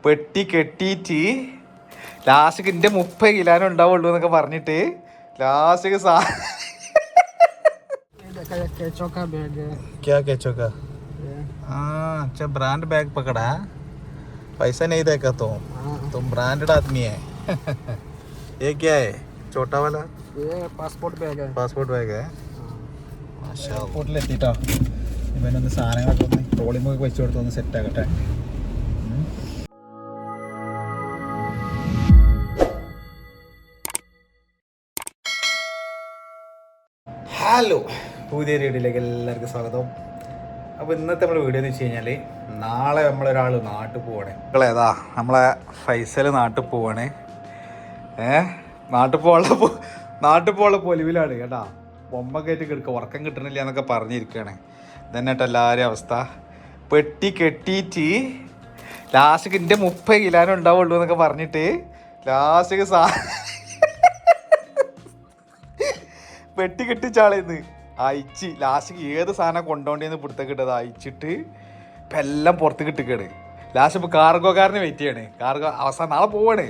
പെട്ടി കെട്ടിയിട്ട് ലാസ്റ്റ് എന്റെ 30 കിലോനും ഉണ്ടാവുള്ളൂ എന്നൊക്കെ പറഞ്ഞിട്ട് ലാസ്റ്റ് अच्छा ब्रांड बैग पकड़ा पैसा नहीं देगा तुम ब्रांडेड आदमी है ये क्या है छोटा वाला ये पासपोर्ट बैग है എയർപോർട്ടിലെത്തിട്ടോ ഇവനൊന്ന് സാധനങ്ങളൊക്കെ ഒന്ന് ട്രോളിംഗ് വെച്ച് കൊടുത്ത് ഒന്ന് സെറ്റ് ആക്കട്ടെ. ഹലോ, പുതിയ വീഡിയോയിലേക്ക് എല്ലാവർക്കും സ്വാഗതം. അപ്പോൾ ഇന്നത്തെ നമ്മുടെ വീഡിയോ എന്ന് വെച്ച് കഴിഞ്ഞാൽ നാളെ നമ്മളൊരാൾ നാട്ടിൽ പോവാണ്. ഏതാ നമ്മളെ ഫൈസൽ നാട്ടിൽ പോവാണ്. നാട്ടിൽ പോകാനുള്ള പൊലിവിലാണ് കേട്ടാ. ബൊമ്മ കയറ്റി കിടക്കുക, ഉറക്കം കിട്ടണില്ല എന്നൊക്കെ പറഞ്ഞിരിക്കുകയാണ്. ഇതന്നെട്ടോ എല്ലാവരും അവസ്ഥ. പെട്ടി കെട്ടിയിട്ട് ലാസ്റ്റ് എൻ്റെ 30 കിലോനും ഉണ്ടാവുള്ളൂ എന്നൊക്കെ പറഞ്ഞിട്ട് ലാസ്റ്റ് പെട്ടി കെട്ടിച്ചാളേന്ന് അയച്ച് ലാസ്റ്റ് ഏത് സാധനം കൊണ്ടുപോകേണ്ടതെന്ന് പിടുത്തൊക്കെ ഇട്ടത് അയച്ചിട്ട് ഇപ്പം എല്ലാം പുറത്ത് കിട്ടിക്കാണ്. ലാസ്റ്റ് ഇപ്പോൾ കാർഗോക്കാരനെ വെയിറ്റ് ചെയ്യണേ. അവസാനം നാളെ പോവാണ്.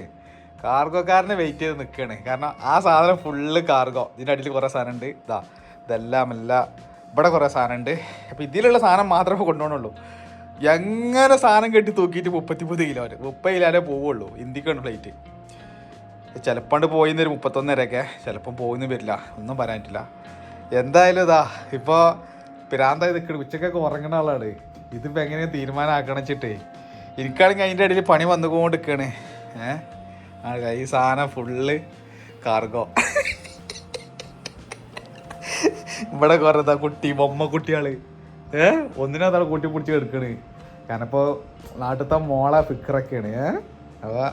കാർഗോക്കാരനെ വെയിറ്റ് ചെയ്ത് നിൽക്കുകയാണ്. കാരണം ആ സാധനം ഫുള്ള് കാർഗോ. ഇതിൻ്റെ അടിയിൽ കുറേ സാധനം ഉണ്ട്. ഇതെല്ലാം ഇവിടെ കുറേ സാധനം ഉണ്ട്. അപ്പോൾ ഇതിലുള്ള സാധനം മാത്രമേ കൊണ്ടുപോകണുള്ളൂ. എങ്ങനെ സാധനം കെട്ടി തൂക്കിയിട്ട് 33 കിലോ 30 കിലോനെ പോവുള്ളൂ. ഇന്ത്യക്കാണ് ഫ്ലൈറ്റ്. ചിലപ്പോൾ പോയിന്നൊരു 31 ചിലപ്പം പോകുന്നു വരില്ല, ഒന്നും പറയാൻ പറ്റില്ല. എന്തായാലും ഇപ്പോൾ പിരാന്തായി നിൽക്കണം. ഉച്ചക്കൊക്കെ ഉറങ്ങുന്ന ആളാണ്. ഇതിപ്പോൾ എങ്ങനെയാണ് തീരുമാനമാക്കണം വെച്ചിട്ട് എനിക്കാണെങ്കിൽ അതിൻ്റെ ഇടയിൽ പണി വന്നുകൊണ്ട് നിൽക്കുകയാണ്. ഈ സാധനം ഫുള്ള് കാർഗോ. ഇവിടെ കുറേ ബൊമ്മ കുട്ടികൾ ഒന്നിനതാണ് കൂട്ടി പിടിച്ച് കിടക്കണ്. കാരണം ഇപ്പോൾ നാട്ടിലത്തെ മോളെ ഫിക്കറൊക്കെയാണ്. അപ്പോൾ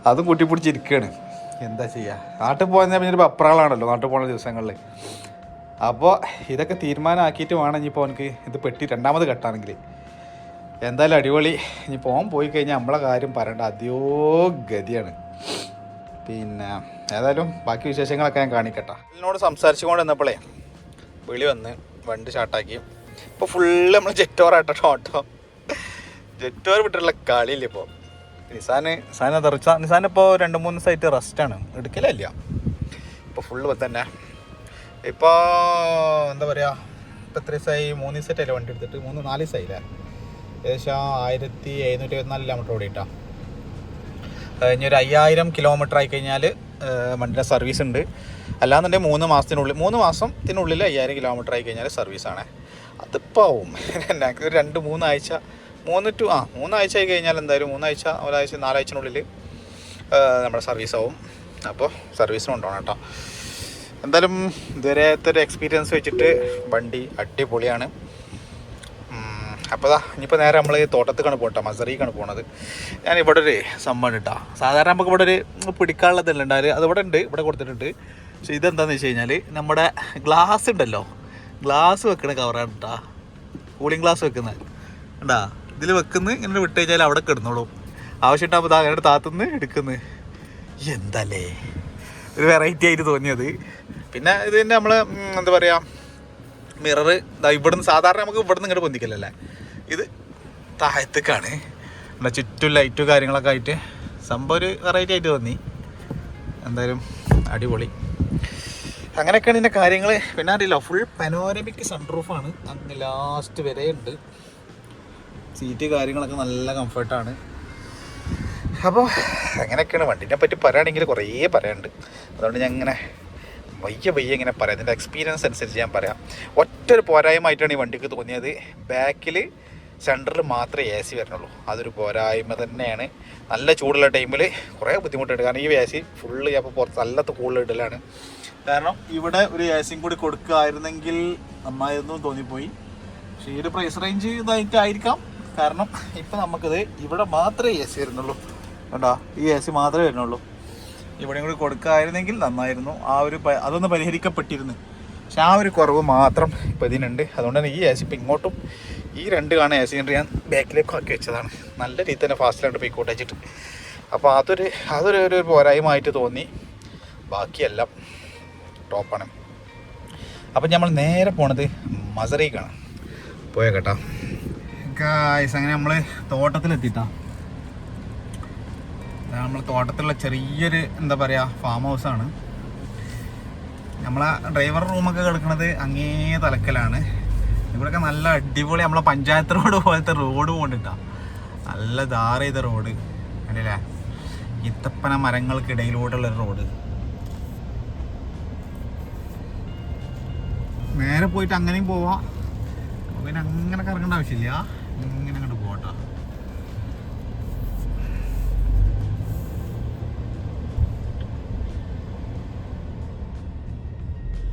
അതും കൂട്ടി പിടിച്ചിരിക്കുകയാണ്. എന്താ ചെയ്യുക, നാട്ടിൽ പോയാൽ പിന്നെ ഒരു പപ്രാളാണല്ലോ നാട്ടിൽ പോകുന്ന ദിവസങ്ങളിൽ. അപ്പോൾ ഇതൊക്കെ തീരുമാനമാക്കിയിട്ട് വേണം ഇനിയിപ്പോൾ അവനക്ക് ഇത് പെട്ടി രണ്ടാമത് കെട്ടാണെങ്കിൽ. എന്തായാലും അടിപൊളി. ഇനി പോയി കഴിഞ്ഞാൽ നമ്മളെ കാര്യം പറയേണ്ട അധികോ ഗതിയാണ്. പിന്നെ ഏതായാലും ബാക്കി വിശേഷങ്ങളൊക്കെ ഞാൻ കാണിക്കട്ടെ. എന്നോട് സംസാരിച്ചുകൊണ്ട് വന്നപ്പോഴേ വിളി വന്ന് വണ്ടി സ്റ്റാർട്ടാക്കി. ഇപ്പോൾ ഫുള്ള് നമ്മൾ ജെറ്റോറായിട്ടോ ഓട്ടോ. ജെറ്റോർ വിട്ടിട്ടുള്ള കളിയില്ല ഇപ്പോൾ. നിസാനിപ്പോൾ 2-3 ദിവസമായിട്ട് റെസ്റ്റാണ്, എടുക്കലില്ല. ഇപ്പോൾ ഫുള്ള് തന്നെ ഇപ്പോൾ എന്താ പറയുക, ഇപ്പോൾ എത്ര ദിവസമായി? 3 ദിവസമായിട്ടല്ലേ വണ്ടി എടുത്തിട്ട്, 3-4 ദിവസമായില്ലേ. ഏകദേശം 1724 കിലോമീറ്റർ ഓടിയിട്ടാണ്. ഇനി ഒരു 5000 കിലോമീറ്റർ ആയിക്കഴിഞ്ഞാൽ വണ്ടിയുടെ സർവീസ് ഉണ്ട്. അല്ലാന്നുണ്ടെങ്കിൽ 3 മാസത്തിനുള്ളിൽ 5000 കിലോമീറ്റർ ആയിക്കഴിഞ്ഞാൽ സർവീസാണ്. അതിപ്പോൾ ആവും ഞങ്ങൾക്ക് 2-3 ആഴ്ച 3 ആഴ്ച ആയി കഴിഞ്ഞാൽ എന്തായാലും 3 ആഴ്ച, 4 ആഴ്ചനുള്ളിൽ നമ്മുടെ സർവീസാവും. അപ്പോൾ സർവീസിന് കൊണ്ടുപോകണം കേട്ടോ. എന്തായാലും ഇതുവരത്തെ ഒരു എക്സ്പീരിയൻസ് വെച്ചിട്ട് വണ്ടി അടിപൊളിയാണ്. അപ്പോൾ ഇനിയിപ്പോൾ നേരെ നമ്മൾ തോട്ടത്തേക്കാണ് പോകട്ടോ, മസറിക്കാണ് പോകണത്. ഞാൻ ഇവിടെ ഒരു സംഭവം കേട്ടോ. സാധാരണ നമുക്ക് ഇവിടെ ഒരു പിടിക്കാനുള്ളതല്ല ഉണ്ടായാൽ അത് ഇവിടെ കൊടുത്തിട്ടുണ്ട്. പക്ഷേ ഇതെന്താണെന്ന് വെച്ച് കഴിഞ്ഞാൽ നമ്മുടെ ഗ്ലാസ് ഉണ്ടല്ലോ, ഗ്ലാസ് വെക്കണ കവറാണ് കേട്ടോ. കൂളിംഗ് ഗ്ലാസ് വെക്കുന്നത് ഉണ്ടാ, ഇതിൽ വെക്കുന്നത് ഇങ്ങനെ വിട്ട് കഴിഞ്ഞാൽ അവിടെ കിടന്നോളൂ. ആവശ്യമുണ്ടാകുമ്പോൾ അങ്ങനെ താത്തുനിന്ന് എടുക്കുന്നത്. എന്തല്ലേ ഒരു വെറൈറ്റി ആയിട്ട് തോന്നിയത്. പിന്നെ ഇത് തന്നെ നമ്മൾ എന്താ പറയുക, മിററ് ഇവിടുന്ന് സാധാരണ നമുക്ക് ഇവിടുന്ന് ഇങ്ങോട്ട് പൊന്തിക്കലല്ലേ, ഇത് താഴത്തേക്കാണ്. നമ്മുടെ ചുറ്റും ലൈറ്റും കാര്യങ്ങളൊക്കെ ആയിട്ട് സംഭവം ഒരു വെറൈറ്റി ആയിട്ട് തോന്നി. എന്തായാലും അടിപൊളി. അങ്ങനെയൊക്കെയാണ് ഇതിൻ്റെ കാര്യങ്ങൾ. പിന്നെ അറിയില്ല, ഫുൾ പനോരമിക് സൺറൂഫാണ്, അങ്ങ് ലാസ്റ്റ് വരെ ഉണ്ട്. സീറ്റ് കാര്യങ്ങളൊക്കെ നല്ല കംഫർട്ടാണ്. അപ്പോൾ അങ്ങനെയൊക്കെയാണ്. വണ്ടിനെ പറ്റി പറയുകയാണെങ്കിൽ കുറേ പറയാനുണ്ട്. അതുകൊണ്ട് ഞാൻ ഇങ്ങനെ വയ്യ ഇങ്ങനെ പറയാം. ഇതിൻ്റെ എക്സ്പീരിയൻസ് അനുസരിച്ച് ഞാൻ പറയാം. ഒറ്റൊരു പോരായ്മയായിട്ടാണ് ഈ വണ്ടിക്ക് തോന്നിയത്. ബാക്കിൽ സെൻറ്ററിൽ മാത്രമേ AC വരണുള്ളൂ. അതൊരു പോരായ്മ തന്നെയാണ്. നല്ല ചൂടുള്ള ടൈമിൽ കുറേ ബുദ്ധിമുട്ടുണ്ട്. കാരണം ഈ AC ഫുള്ള് അപ്പോൾ പുറത്ത് നല്ല കൂടുതൽ ഇടലാണ്. കാരണം ഇവിടെ ഒരു AC കൂടി കൊടുക്കുകയായിരുന്നെങ്കിൽ നന്നായിരുന്നു തോന്നിപ്പോയി. പക്ഷേ ഈ ഒരു പ്രൈസ് റേഞ്ച് ഇതായിട്ടായിരിക്കാം. കാരണം ഇപ്പം നമുക്കിത് ഇവിടെ മാത്രമേ AC വരുന്നുള്ളൂ കേട്ടോ. ഈ AC മാത്രമേ വരുന്നുള്ളൂ. ഇവിടെയും കൂടി കൊടുക്കുകയായിരുന്നെങ്കിൽ നന്നായിരുന്നു. അതൊന്ന് പരിഹരിക്കപ്പെട്ടിരുന്നു. പക്ഷെ ആ ഒരു കുറവ് മാത്രം ഇപ്പോൾ ഇതിനുണ്ട്. അതുകൊണ്ട് തന്നെ ഈ AC ഇപ്പം ഇങ്ങോട്ടും ഈ 2 കാണുന്ന AC കൊണ്ട് ഞാൻ ബാക്കിലേക്ക് ആക്കി വെച്ചതാണ്. നല്ല രീതിയിൽ തന്നെ ഫാസ്റ്റിലായിട്ട് പോയിക്കോട്ടെ വെച്ചിട്ട്. അപ്പോൾ അതൊരു പോരായ്മയായിട്ട് തോന്നി. ബാക്കിയെല്ലാം ടോപ്പാണ്. അപ്പം നമ്മൾ നേരെ പോണത് മസറിക്കാണ്. പോയ കേട്ടോ ഗായ്സ്. അങ്ങനെ നമ്മൾ തോട്ടത്തിലെത്തിട്ടാ. നമ്മൾ തോട്ടത്തിലുള്ള ചെറിയൊരു എന്താ പറയുക ഫാം ഹൗസാണ്. നമ്മളെ ഡ്രൈവർ റൂമൊക്കെ കിടക്കുന്നത് അങ്ങേ തലക്കലാണ്. ഇവിടെയൊക്കെ നല്ല അടിപൊളി നമ്മളെ പഞ്ചായത്ത് റോഡ് പോലത്തെ റോഡ് കൊണ്ടിട്ടാ. നല്ല ധാര ചെയ്ത റോഡ് അല്ലേ, ഇത്തപ്പന മരങ്ങൾക്കിടയിലൂടെയുള്ളൊരു റോഡ്. നേരെ പോയിട്ട് അങ്ങനെയും പോവാം, പിന്നെ അങ്ങനെ കറങ്ങേണ്ട ആവശ്യമില്ല, ഇങ്ങനെ അങ്ങോട്ട് പോകട്ടോ.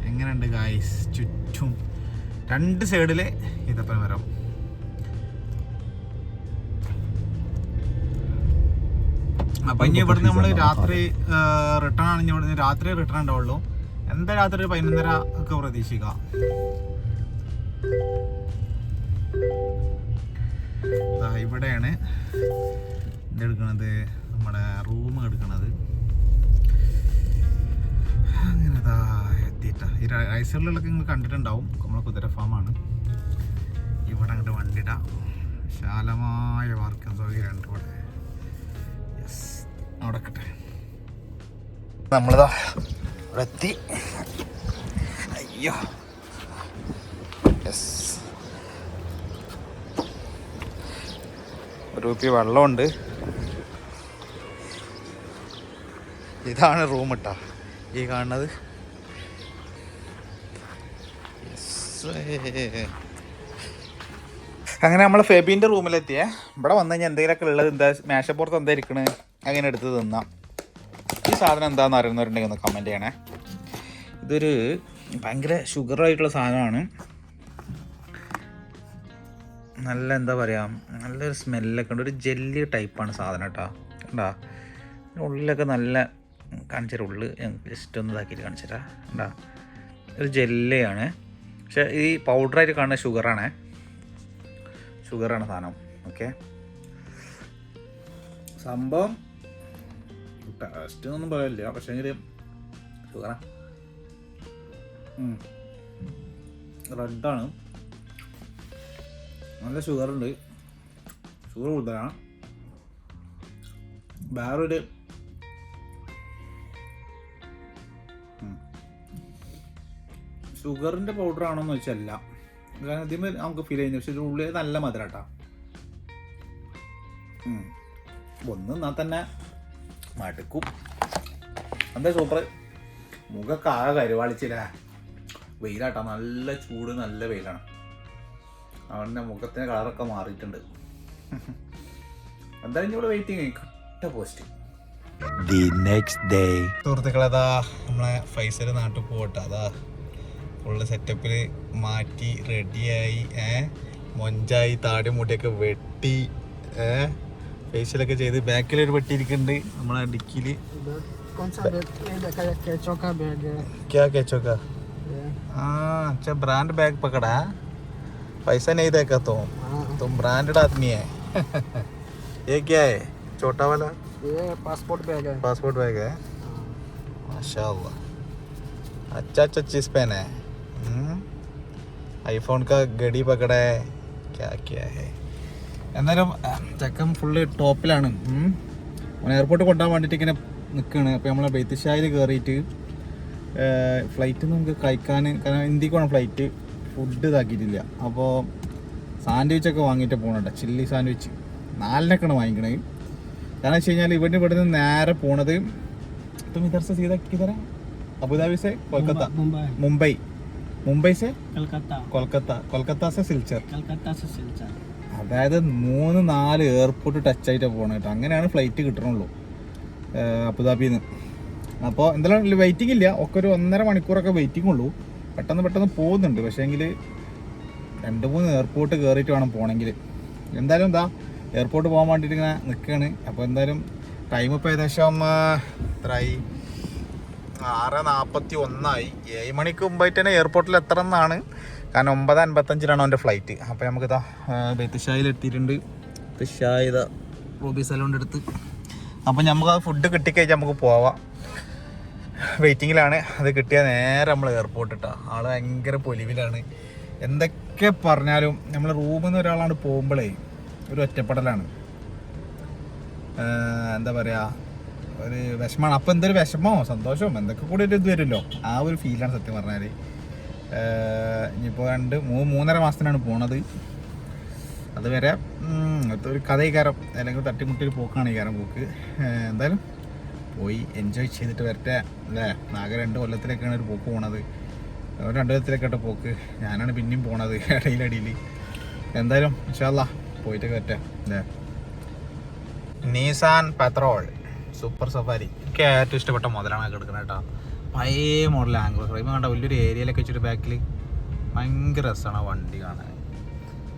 എങ്ങനെയുണ്ട് ഗായ്സ്, ചുറ്റും 2 സൈഡില് ഈത്തപ്പന മരം. അപ്പം ഇനി ഇവിടുന്ന് നമ്മൾ രാത്രി റിട്ടേൺ ആണ്. ഇവിടുന്ന് രാത്രി റിട്ടേൺ ഉണ്ടാവുള്ളൂ. എന്താ രാത്രി ഒരു 11:30 ഒക്കെ പ്രതീക്ഷിക്കാം. ഇവിടെയാണ് ഇതെടുക്കണത്, നമ്മുടെ റൂം എടുക്കണത്. അങ്ങനെ എത്തിയിട്ടാ. ഈ റൈസറിലൊക്കെ നിങ്ങൾ കണ്ടിട്ടുണ്ടാവും, നമ്മളെ കുതിര ഫാമാണ്. ഇവിടെ അങ്ങോട്ട് വണ്ടിയിടാം. വിശാലമായ പാർക്കിംഗ് സൗകര്യമുണ്ട് ഇവിടെ. യെസ്, അവിടെ കട്ടെ. നമ്മളിതാ ഇവിടെ എത്തി. അയ്യോ, യെസ്. ഒരു കുപ്പി വെള്ളമുണ്ട്. ഇതാണ് റൂം ഇട്ടാ ഈ കാണുന്നത്. അങ്ങനെ നമ്മൾ ഫെബിൻ്റെ റൂമിലെത്തിയേ. ഇവിടെ വന്നു കഴിഞ്ഞാൽ എന്തെങ്കിലുമൊക്കെ ഉള്ളത് എന്താ മേശപ്പുറത്ത് എന്താ ഇരിക്കണേ അങ്ങനെ എടുത്ത് തിന്നാം. ഈ സാധനം എന്താണെന്ന് അറിയുന്നവരുണ്ടെങ്കിൽ ഒന്ന് കമൻറ്റ് ചെയ്യണേ. ഇതൊരു ഭയങ്കര ഷുഗറായിട്ടുള്ള സാധനമാണ്. നല്ല എന്താ പറയുക, നല്ലൊരു സ്മെല്ലൊക്കെ ഉണ്ട്. ഒരു ജെല്ലി ടൈപ്പാണ് സാധനം കേട്ടോ. കണ്ടാ ഉള്ളിലൊക്കെ നല്ല കാണിച്ചുതരാം. ഉള്ളിൽ ജസ്റ്റ് ഒന്ന് ഇതാക്കിയിട്ട് കാണിച്ചുതരാം. കണ്ടാ ഒരു ജെല്ലിയാണ്. പക്ഷെ ഈ പൗഡറായിട്ട് കാണുന്ന ഷുഗറാണ് സാധനം. ഓക്കെ, സംഭവം ടേസ്റ്റ് ഒന്നും പറയില്ല, പക്ഷേ എങ്കിൽ ഷുഗറാ. റെഡാണ്, നല്ല ഷുഗറുണ്ട്. ഷുഗർ കൂടുതലാണ്. വേറൊരു ഷുഗറിൻ്റെ പൗഡർ ആണോന്ന് വെച്ചല്ല, കാരണം ഇതിന് നമുക്ക് ഫീൽ ചെയ്യുന്നത്. പക്ഷെ ഉള്ളിൽ നല്ല മധുരം കേട്ടോ. ഒന്ന് എന്നാൽ തന്നെ മടുക്കും. എന്താ സൂപ്പർ. മുഖമൊക്കെ ആകെ കരുവാളിച്ചില്ല. വെയിലാട്ടോ, നല്ല ചൂട്, നല്ല വെയിലാണ്. അവൻ്റെ മുഖത്തിന് കളറൊക്കെ മാറിയിട്ടുണ്ട്. എന്തായാലും ഇവിടെ വെയിറ്റിംഗ്. കട്ട പോസ്റ്റ്. സുഹൃത്തുക്കളെ, അതാ നമ്മളെ ഫൈസൽ നാട്ടിൽ പോകട്ടെ. അതാ ഫുള്ള് സെറ്റപ്പിൽ മാറ്റി റെഡിയായി. മൊഞ്ചായി, താടി മുടിയൊക്കെ വെട്ടി, ഫേഷ്യലൊക്കെ ചെയ്ത്. ബാക്കിലൊരു വെട്ടിയിരിക്കുന്നുണ്ട് നമ്മളെ ഡിക്കിയിൽ. क्या केचो का? अच्छा, ब्रांड बैग पकड़ा. पैसा नहीं देगा तुम ब्रांडेड आदमी है. ये क्या है छोटा वाला? ये पासपोर्ट बैग है. पासपोर्ट बैग है. माशाल्लाह, अच्छा चीज पहना है. आईफोन का घड़ी पकड़ा है. क्या क्या है. എന്നാലും ചെക്കൻ ഫുള്ള് ടോപ്പിലാണ്. എയർപോർട്ട് കൊണ്ടുപോകാൻ വേണ്ടിയിട്ട് ഇങ്ങനെ നിൽക്കുകയാണ്. അപ്പോൾ നമ്മളെ ബെയ്ത്തിഷായിൽ കയറിയിട്ട് ഫ്ലൈറ്റ് നമുക്ക് കഴിക്കാൻ, കാരണം ഇന്ത്യക്ക് വേണം ഫ്ലൈറ്റ്, ഫുഡ് ഇതാക്കിയിട്ടില്ല. അപ്പോൾ സാൻഡ്വിച്ചൊക്കെ വാങ്ങിയിട്ട് പോകണുണ്ട്. Chilli sandwich 4 വാങ്ങിക്കണത്. കാരണം വെച്ച് കഴിഞ്ഞാൽ ഇവിടുന്ന് നേരെ പോണത് അബുദാബി സെ കൊൽക്കത്ത, മുംബൈ സെ കൊൽക്കത്ത സെ സിൽച്ചർ. അതായത് 3-4 എയർപോർട്ട് ടച്ച് ആയിട്ട് പോകണം കേട്ടോ. അങ്ങനെയാണ് ഫ്ലൈറ്റ് കിട്ടണുള്ളൂ അബുദാബിയിൽ നിന്ന്. അപ്പോൾ എന്തായാലും വെയിറ്റിംഗ് ഇല്ല, ഒക്കെ ഒരു 1.5 മണിക്കൂറൊക്കെ വെയിറ്റിംഗ് ഉള്ളൂ. പെട്ടെന്ന് പോകുന്നുണ്ട്. പക്ഷേ എങ്കിൽ 2-3 എയർപോർട്ട് കയറിയിട്ട് വേണം പോകണമെങ്കിൽ. എന്തായാലും എന്താ എയർപോർട്ട് പോകാൻ വേണ്ടിയിട്ട് ഇങ്ങനെ നിൽക്കുകയാണ്. അപ്പോൾ എന്തായാലും ടൈം ഇപ്പോൾ ഏകദേശം എത്രയായി? 6:41 7 മണിക്ക് മുമ്പായിട്ട് തന്നെ എയർപോർട്ടിൽ എത്തണം എന്നാണ്. കാരണം 9:55 അവൻ്റെ ഫ്ലൈറ്റ്. അപ്പോൾ നമുക്കിതാ ബെയ്ത്തിഷായിൽ എത്തിയിട്ടുണ്ട്. ബെയ്ത്തിഷായിത റൂബി സലോണിൻ്റെ അടുത്ത്. അപ്പോൾ നമുക്ക് ആ ഫുഡ് കിട്ടിക്കഴിഞ്ഞാൽ നമുക്ക് പോവാം. വെയിറ്റിങ്ങിലാണ്. അത് കിട്ടിയാൽ നേരെ നമ്മൾ എയർപോർട്ട് ഇട്ടാ. ആൾ ഭയങ്കര പൊലിവിലാണ്. എന്തൊക്കെ പറഞ്ഞാലും നമ്മൾ റൂമിൽ നിന്ന് ഒരാളാണ് പോകുമ്പോഴേ ഒരു ഒറ്റപ്പെടലാണ്. എന്താ പറയുക, ഒരു വിഷമമാണ്. അപ്പോൾ എന്തൊരു വിഷമമോ സന്തോഷമോ എന്തൊക്കെ കൂടി ഒരു ഇത് വരുമല്ലോ, ആ ഒരു ഫീലാണ് സത്യം പറഞ്ഞാൽ. ഇനിയിപ്പോൾ 3.5 മാസത്തിനാണ് പോണത്. അതുവരെ ഒരു കഥയിക്കാരം അല്ലെങ്കിൽ തട്ടിമുട്ടി പോക്കാണ് ഈ കാരം പോക്ക്. എന്തായാലും പോയി എൻജോയ് ചെയ്തിട്ട് വരട്ടെ അല്ലേ. ആകെ 2 കൊല്ലത്തിലേക്കാണ് ഒരു പോക്ക് പോണത്. 2 കൊല്ലത്തിലേക്കട്ടെ പോക്ക്. ഞാനാണ് പിന്നെയും പോണത് ഇടയിലടിയിൽ. എന്തായാലും ഇൻഷാ അല്ലാ പോയിട്ട് വരട്ടെ അല്ലേ. നീസാൻ പെട്രോൾ സൂപ്പർ സഫാരി എനിക്ക് ഏറ്റവും ഇഷ്ടപ്പെട്ട മുതലാണ് കിടക്കുന്നത് കേട്ടോ. പഴയ മോഡൽ ആംഗ്ലോ ഫ്രെയിം കണ്ട വലിയൊരു ഏരിയയിലൊക്കെ വെച്ചിട്ട് ബാക്കിൽ ഭയങ്കര രസമാണ് ആ വണ്ടി കാണാൻ.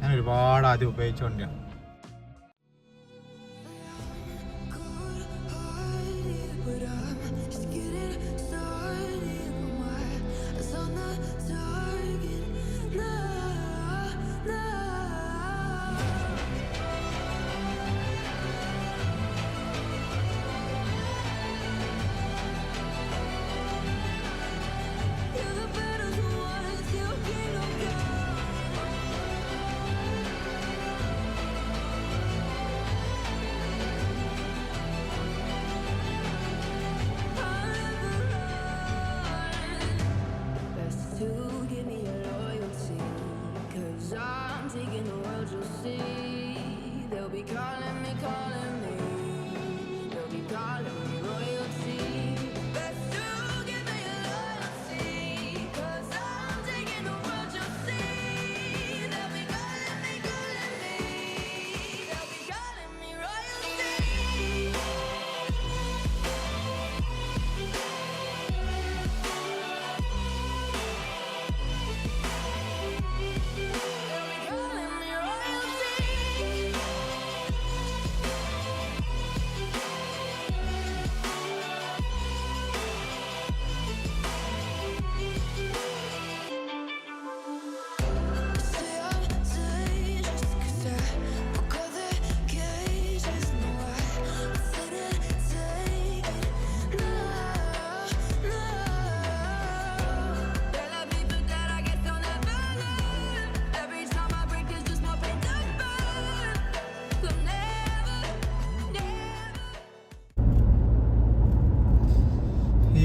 ഞാൻ ഒരുപാട് ആദ്യം ഉപയോഗിച്ച വണ്ടിയാണ്.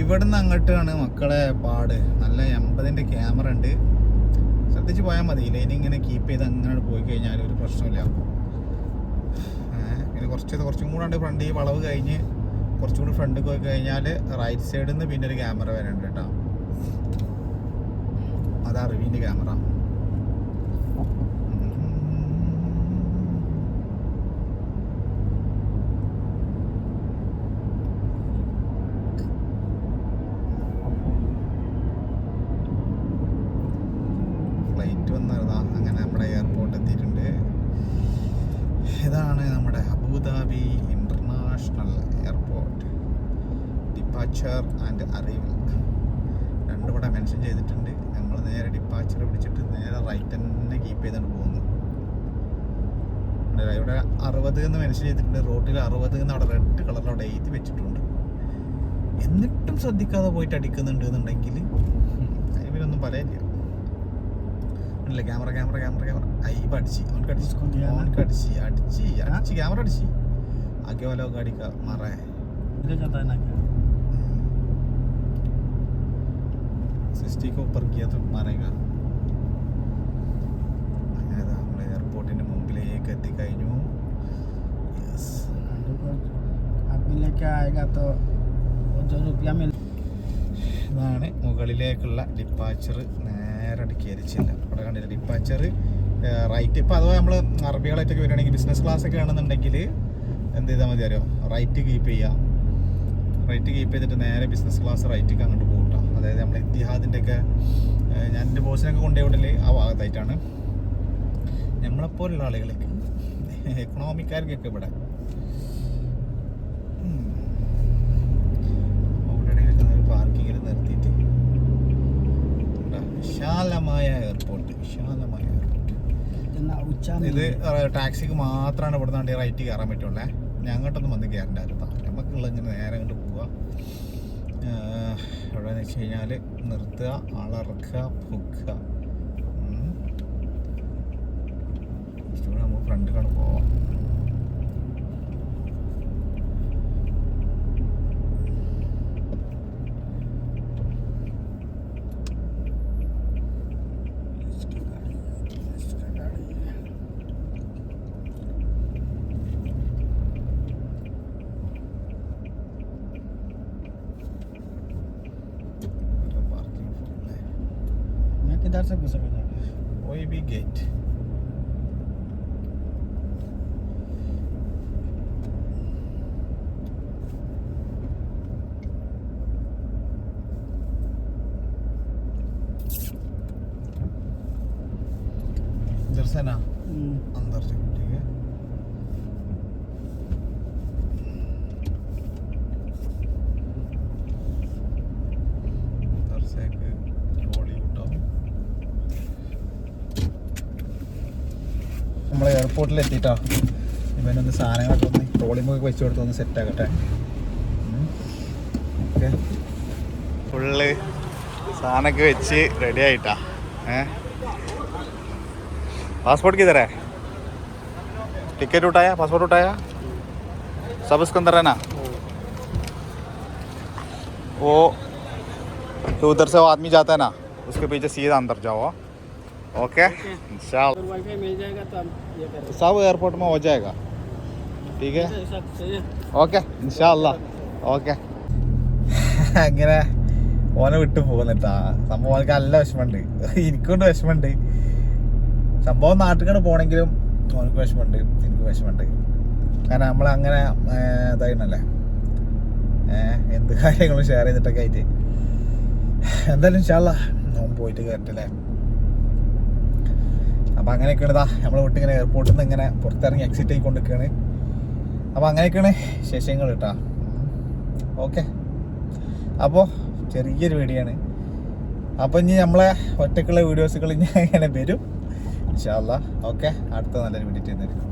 ഇവിടുന്ന് അങ്ങോട്ടാണ് മക്കളെ പാട്. നല്ല 80ൻ്റെ ക്യാമറ ഉണ്ട്, ശ്രദ്ധിച്ച് പോയാൽ മതി. ലൈൻ ഇങ്ങനെ കീപ്പ് ചെയ്ത് അങ്ങനെ പോയി കഴിഞ്ഞാൽ ഒരു പ്രശ്നമില്ല. പിന്നെ കുറച്ചും കൂടെ ഫ്രണ്ട്, ഈ വളവ് കഴിഞ്ഞ് കുറച്ചും കൂടി ഫ്രണ്ടിൽ പോയി കഴിഞ്ഞാൽ റൈറ്റ് സൈഡിൽ നിന്ന് പിന്നെ ഒരു ക്യാമറ വരുന്നുണ്ട് കേട്ടോ. അതാ റിവീൻ്റെ ക്യാമറ. അങ്ങനെ നമ്മുടെ എയർപോർട്ട് എത്തിയിട്ടുണ്ട്. ഇതാണ് നമ്മുടെ Abu Dhabi international airport. Departure and arrival 2 ഇവിടെ മെൻഷൻ ചെയ്തിട്ടുണ്ട്. നമ്മൾ നേരെ ഡിപ്പാച്ചർ പിടിച്ചിട്ട് നേരെ റൈറ്റ് തന്നെ കീപ്പ് ചെയ്താണ് പോകുന്നത്. ഇവിടെ 60 എന്ന് മെൻഷൻ ചെയ്തിട്ടുണ്ട്. റോഡിൽ 60 എന്ന് അവിടെ റെഡ് കളറിൽ അവിടെ എഴുതി വെച്ചിട്ടുണ്ട്. എന്നിട്ടും ശ്രദ്ധിക്കാതെ പോയിട്ട് അടിക്കുന്നുണ്ട് എന്നുണ്ടെങ്കിൽ അതിനൊന്നും പറയില്ല. ക്യാമറ അയ്യപ്പ അടിച്ച് ക്യാമറ അടിച്ച് ആകെ വല്ലോ അടിക്ക മറ സിസ്റ്റിക്ക് ऊपर किया तो मारेगा. അങ്ങനെ നമ്മുടെ എയർപോർട്ടിന്റെ മുമ്പിലേക്ക് എത്തിക്കഴിഞ്ഞു. ഇതാണ് മുകളിലേക്കുള്ള ഡിപ്പാച്ചർ. നേരെ കയറിച്ചില്ല. അവിടെ കണ്ടില്ല ഡിപ്പാച്ചർ റൈറ്റ്. ഇപ്പോൾ അഥവാ നമ്മൾ അറബികളായിട്ടൊക്കെ വരികയാണെങ്കിൽ ബിസിനസ് ക്ലാസ് ഒക്കെ ആണെന്നുണ്ടെങ്കിൽ എന്ത് ചെയ്താൽ മതി അറിയോ, റൈറ്റ് കീപ്പ് ചെയ്യുക. റൈറ്റ് കീപ്പ് ചെയ്തിട്ട് നേരെ ബിസിനസ് ക്ലാസ് റൈറ്റിക്ക് അങ്ങോട്ട് പോകട്ടോ. അതായത് നമ്മൾ ഇത്തിഹാദിൻ്റെ ഒക്കെ, ഞാൻ എൻ്റെ ബോസിനൊക്കെ കൊണ്ടുപോയിടൽ ആ ഭാഗത്തായിട്ടാണ്. നമ്മളെപ്പോലുള്ള ആളുകൾക്ക് എക്കണോമിക്കാർക്കൊക്കെ ഇവിടെ പാർക്കിങ്ങിൽ നിർത്തിയിട്ട് വിശാലമായ എയർപോർട്ട്. ഇത് ടാക്സിക്ക് മാത്രമാണ് ഇവിടെ നിന്ന് റൈറ്റ് കയറാൻ പറ്റുള്ളേ. ഞങ്ങോട്ടൊന്നും വന്ന് കയറണ്ടായിരുന്നു. നമുക്കുള്ള ഇങ്ങനെ നേരെ അങ്ങോട്ട് പോവുക. എവിടെയെന്ന് വെച്ച് കഴിഞ്ഞാൽ നിർത്തുക, ആളിറക്കുക, പൊക്കുക. ഫ്രണ്ടിലാണ് പോവാം. किधर से घुस सकते हैं? वही भी गेट. इधर से ना अंदर से, ठीक है. इधर से एक ट्रॉली उठाओ. നമ്മൾ എയർപോർട്ടിലെത്തിയിട്ടോ. ഇവനൊന്ന് സാധനങ്ങളൊക്കെ ഒന്ന് ട്രോളിമൊക്കെ വെച്ച് കൊടുത്തൊന്ന് സെറ്റാക്കട്ടെ. ഓക്കെ, ഫുള്ള് സാധനമൊക്കെ വെച്ച് റെഡി ആയിട്ടാ. पासपोर्ट किधर है? टिकट उठाया, पासपोर्ट उठाया, सब उसके अंदर है ना. वो तो उधर से वो आदमी जाता है ना, उसके पीछे सीधा अंदर जाओ. ओके, इंशाल्लाह वाईफाई मिल जाएगा तो हम ये करेंगे. सब एयरपोर्ट में हो जाएगा. ठीक है, सब सही है. ഓക്കെ ഇൻഷാല്ലാ. ഓക്കെ, അങ്ങനെ ഓനെ വിട്ടു പോകുന്നിട്ടാ. സംഭവം എനിക്ക് നല്ല വിഷമമുണ്ട്, എനിക്കൊണ്ട് വിഷമമുണ്ട്. സംഭവം നാട്ടിൽ പോകണമെങ്കിലും ഓനക്ക് വിഷമമുണ്ട്, എനിക്ക് വിഷമമുണ്ട്. കാരണം നമ്മളങ്ങനെ ഇതായിരുന്നല്ലേ, എന്ത് കാര്യങ്ങളും ഷെയർ ചെയ്തിട്ടൊക്കെ ആയിട്ട്. എന്തായാലും ഇൻഷാല്ലാ ഓൻ പോയിട്ട് കയറ്റല്ലേ. അപ്പോൾ അങ്ങനെയൊക്കെയാണ് ഇതാ നമ്മൾ വിട്ടിങ്ങനെ എയർപോർട്ടിൽ നിന്ന് ഇങ്ങനെ പുറത്തിറങ്ങി എക്സിറ്റ് ആയിക്കൊണ്ടിരിക്കുകയാണ്. അപ്പോൾ അങ്ങനെയൊക്കെയാണ് വിശേഷങ്ങൾ കേട്ടോ. ഓക്കെ, അപ്പോൾ ചെറിയൊരു വീഡിയോ ആണ്. അപ്പോൾ ഇനി നമ്മളെ ഒറ്റക്കുള്ള വീഡിയോസുകൾ ഇനി അങ്ങനെ വരും ഇൻഷാ അല്ലാഹ്. ഓക്കെ, അടുത്ത നല്ലൊരു വീഡിയോ ചെയ്യുന്നതായിരിക്കും.